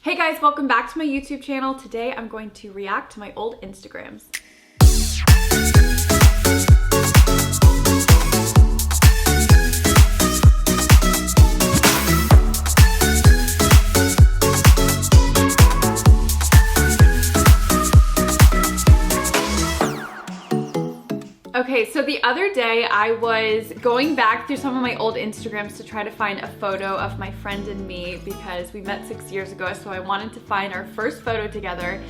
Hey guys, welcome back to my YouTube channel. Today I'm going to react to my old Instagrams. Okay, so the other day I was going back through some of my old Instagrams to try to find a photo of my friend and me because we met 6 years ago, so I wanted to find our first photo together,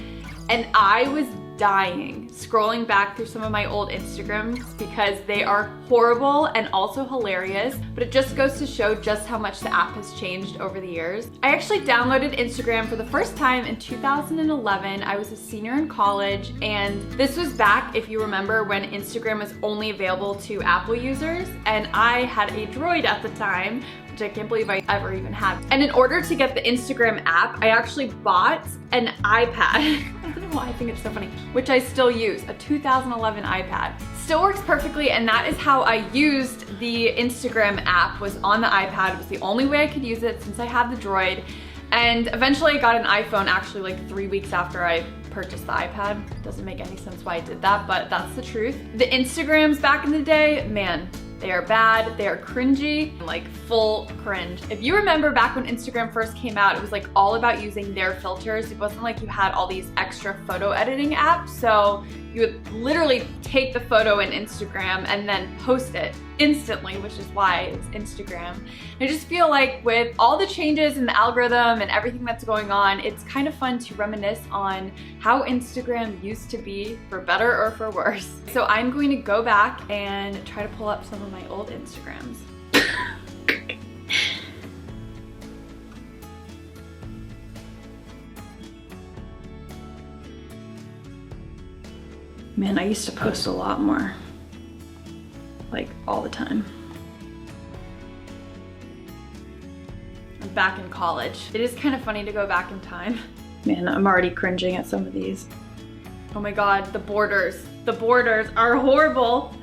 and I was dying scrolling back through some of my old Instagrams because they are horrible and also hilarious, but it just goes to show just how much the app has changed over the years. I actually downloaded Instagram for the first time in 2011. I was a senior in college, and this was back, if you remember, when Instagram was only available to Apple users, and I had a Droid at the time, which I can't believe I ever even had. And in order to get the Instagram app, I actually bought an iPad. I don't know why I think it's so funny, which I still use, a 2011 iPad. Still works perfectly, and that is how I used the Instagram app, was on the iPad. It was the only way I could use it since I had the Droid. And eventually I got an iPhone actually like 3 weeks after I purchased the iPad. Doesn't make any sense why I did that, but that's the truth. The Instagrams back in the day, man, they are bad, they are cringy, like full cringe. If you remember back when Instagram first came out, it was like all about using their filters. It wasn't like you had all these extra photo editing apps. So you would literally take the photo in Instagram and then post it instantly, which is why it's Instagram. I just feel like with all the changes in the algorithm and everything that's going on, it's kind of fun to reminisce on how Instagram used to be, for better or for worse. So I'm going to go back and try to pull up some of my old Instagrams. Man, I used to post a lot more. Like, all the time. I'm back in college. It is kind of funny to go back in time. Man, I'm already cringing at some of these. Oh my god, the borders. The borders are horrible.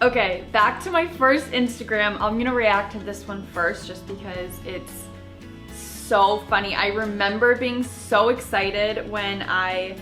Okay, back to my first Instagram. I'm gonna react to this one first just because it's so funny. I remember being so excited when I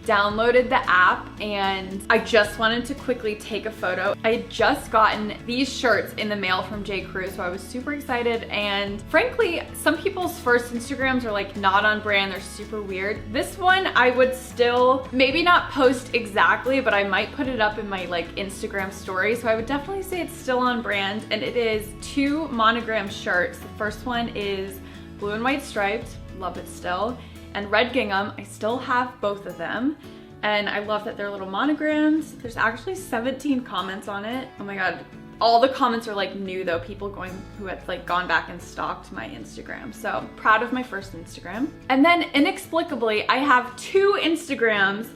downloaded the app, and I just wanted to quickly take a photo. I had just gotten these shirts in the mail from J. Crew, so I was super excited, and frankly, some people's first Instagrams are like not on brand, they're super weird. This one I would still maybe not post exactly, but I might put it up in my like Instagram story, so I would definitely say it's still on brand, and it is 2 monogram shirts. The first one is blue and white striped, love it still, and red gingham. I still have both of them, and I love that they're little monograms. There's actually 17 comments on it. Oh my god, all the comments are like new though, people who had like gone back and stalked my Instagram. So proud of my first Instagram. And then inexplicably, I have 2 Instagrams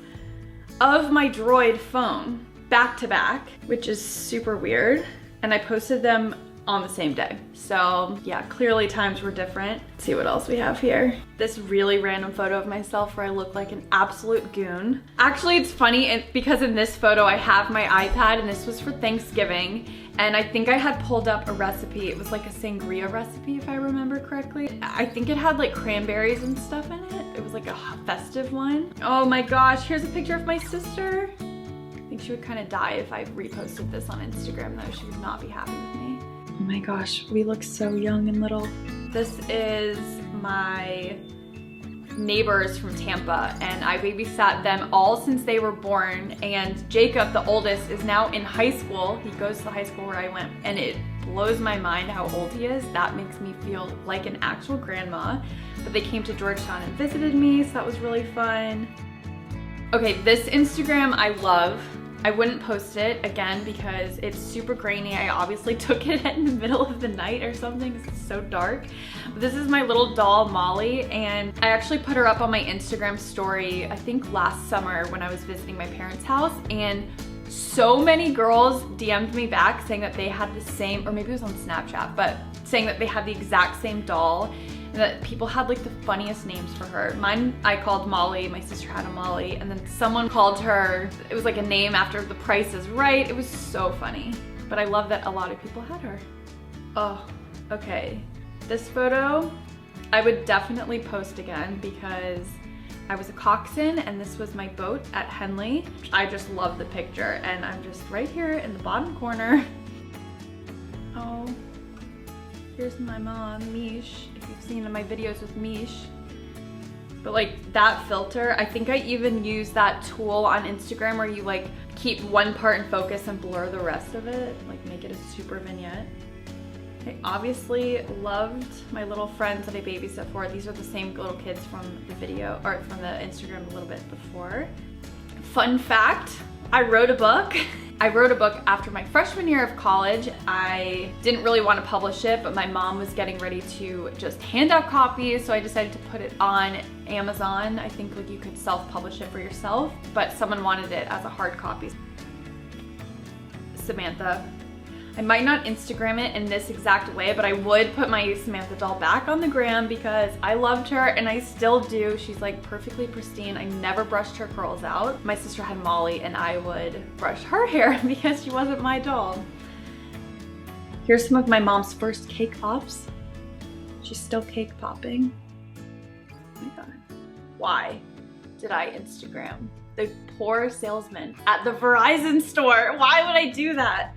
of my Droid phone back to back, which is super weird, and I posted them on the same day. So yeah, clearly times were different. Let's see what else we have here. This really random photo of myself where I look like an absolute goon. Actually, it's funny because in this photo I have my iPad, and this was for Thanksgiving, and I think I had pulled up a recipe. It was like a sangria recipe, if I remember correctly. I think it had like cranberries and stuff in it. It was like a festive one. Oh my gosh, here's a picture of my sister. I think she would kind of die if I reposted this on Instagram though. She would not be happy with me. Oh my gosh, we look so young and little. This is my neighbors from Tampa, and I babysat them all since they were born, and Jacob, the oldest, is now in high school. He goes to the high school where I went, and it blows my mind how old he is. That makes me feel like an actual grandma. But they came to Georgetown and visited me, so that was really fun. Okay, this Instagram I love. I wouldn't post it again because it's super grainy. I obviously took it in the middle of the night or something because it's so dark. But this is my little doll, Molly, and I actually put her up on my Instagram story, I think last summer when I was visiting my parents' house, and so many girls DM'd me back saying that they had the same, or maybe it was on Snapchat, but saying that they had the exact same doll, and that people had like the funniest names for her. Mine, I called Molly, my sister had a Molly, and then someone called her, it was like a name after The Price is Right. It was so funny. But I love that a lot of people had her. Oh, okay. This photo, I would definitely post again because I was a coxswain and this was my boat at Henley. I just love the picture and I'm just right here in the bottom corner. Oh, here's my mom, Mish, if you've seen my videos with Mish. But like that filter, I think I even use that tool on Instagram where you like keep one part in focus and blur the rest of it, like make it a super vignette. I obviously loved my little friends that I babysit for. These are the same little kids from the video, or from the Instagram a little bit before. Fun fact, I wrote a book. I wrote a book after my freshman year of college. I didn't really want to publish it, but my mom was getting ready to just hand out copies, so I decided to put it on Amazon. I think like you could self-publish it for yourself, but someone wanted it as a hard copy. Samantha. I might not Instagram it in this exact way, but I would put my Samantha doll back on the gram because I loved her and I still do. She's like perfectly pristine. I never brushed her curls out. My sister had Molly and I would brush her hair because she wasn't my doll. Here's some of my mom's first cake pops. She's still cake popping. Oh my God. Why did I Instagram the poor salesman at the Verizon store? Why would I do that?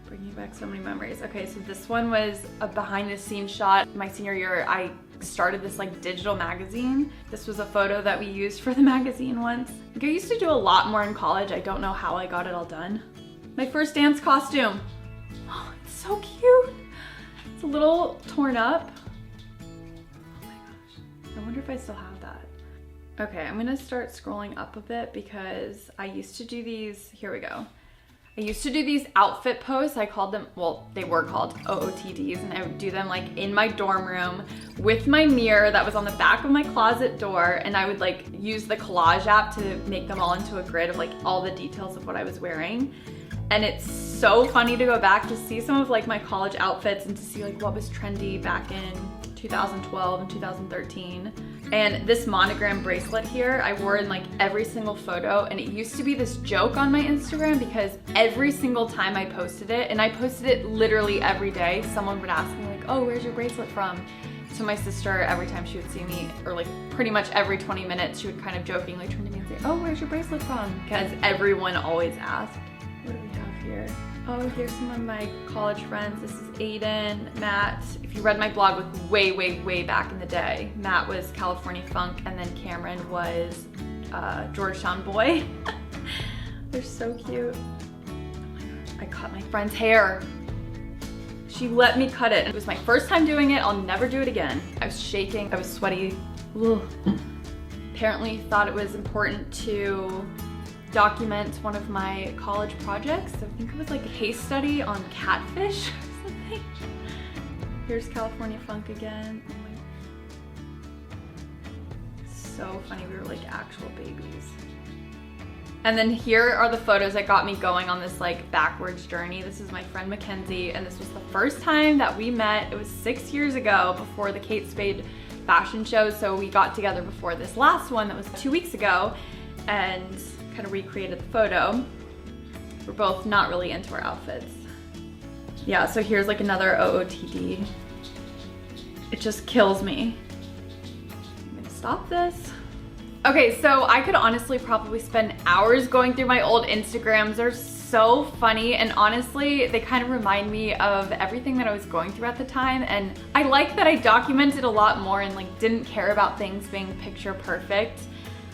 Bringing back so many memories. Okay, so this one was a behind the scenes shot. My senior year, I started this like digital magazine. This was a photo that we used for the magazine once. I think I used to do a lot more in college. I don't know how I got it all done. My first dance costume. Oh, it's so cute. It's a little torn up. Oh my gosh. I wonder if I still have that. Okay, I'm gonna start scrolling up a bit because I used to do these, here we go. I used to do these outfit posts. I called them, well, they were called OOTDs, and I would do them like in my dorm room with my mirror that was on the back of my closet door, and I would like use the collage app to make them all into a grid of like all the details of what I was wearing. And it's so funny to go back to see some of like my college outfits and to see like what was trendy back in 2012 and 2013. And this monogram bracelet here, I wore in like every single photo, and it used to be this joke on my Instagram because every single time I posted it, and I posted it literally every day, someone would ask me like, oh, where's your bracelet from? So my sister, every time she would see me, or like pretty much every 20 minutes, she would kind of jokingly turn to me and say, oh, where's your bracelet from? Because everyone always asked. What do we have here? Oh, here's some of my college friends. This is Aiden, Matt. If you read my blog with way back in the day, Matt was California Funk, and then Cameron was Georgetown Boy. They're so cute. Oh my gosh, I cut my friend's hair. She let me cut it. It was my first time doing it. I'll never do it again. I was shaking, I was sweaty. Ugh. Apparently thought it was important to document one of my college projects. I think it was like a case study on catfish or something. Here's California Funk again. Oh my. So funny, we were like actual babies. And then here are the photos that got me going on this like backwards journey. This is my friend Mackenzie, and this was the first time that we met. It was 6 years ago before the Kate Spade fashion show. So we got together before this last one that was 2 weeks ago and kind of recreated the photo. We're both not really into our outfits. Yeah, so here's like another OOTD. It just kills me. I'm gonna stop this. Okay, so I could honestly probably spend hours going through my old Instagrams. They're so funny, and honestly, they kind of remind me of everything that I was going through at the time, and I like that I documented a lot more and like didn't care about things being picture perfect.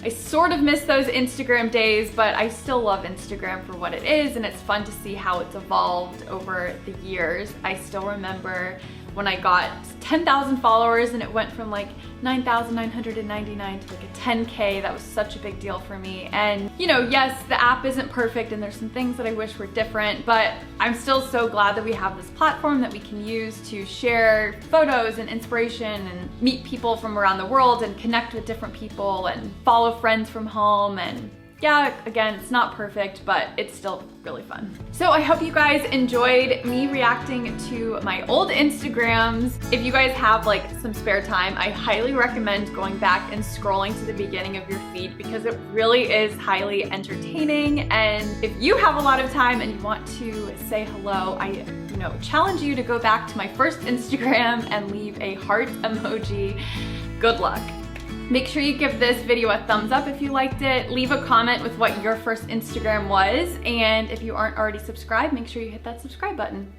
I sort of miss those Instagram days, but I still love Instagram for what it is, and it's fun to see how it's evolved over the years. I still remember when I got 10,000 followers and it went from like 9,999 to like a 10K. That was such a big deal for me. And you know, yes, the app isn't perfect and there's some things that I wish were different, but I'm still so glad that we have this platform that we can use to share photos and inspiration and meet people from around the world and connect with different people and follow friends from home. And Yeah, again, it's not perfect, but it's still really fun. So I hope you guys enjoyed me reacting to my old Instagrams. If you guys have like some spare time, I highly recommend going back and scrolling to the beginning of your feed because it really is highly entertaining. And if you have a lot of time and you want to say hello, I challenge you to go back to my first Instagram and leave a heart emoji. Good luck. Make sure you give this video a thumbs up if you liked it. Leave a comment with what your first Instagram was. And if you aren't already subscribed, make sure you hit that subscribe button.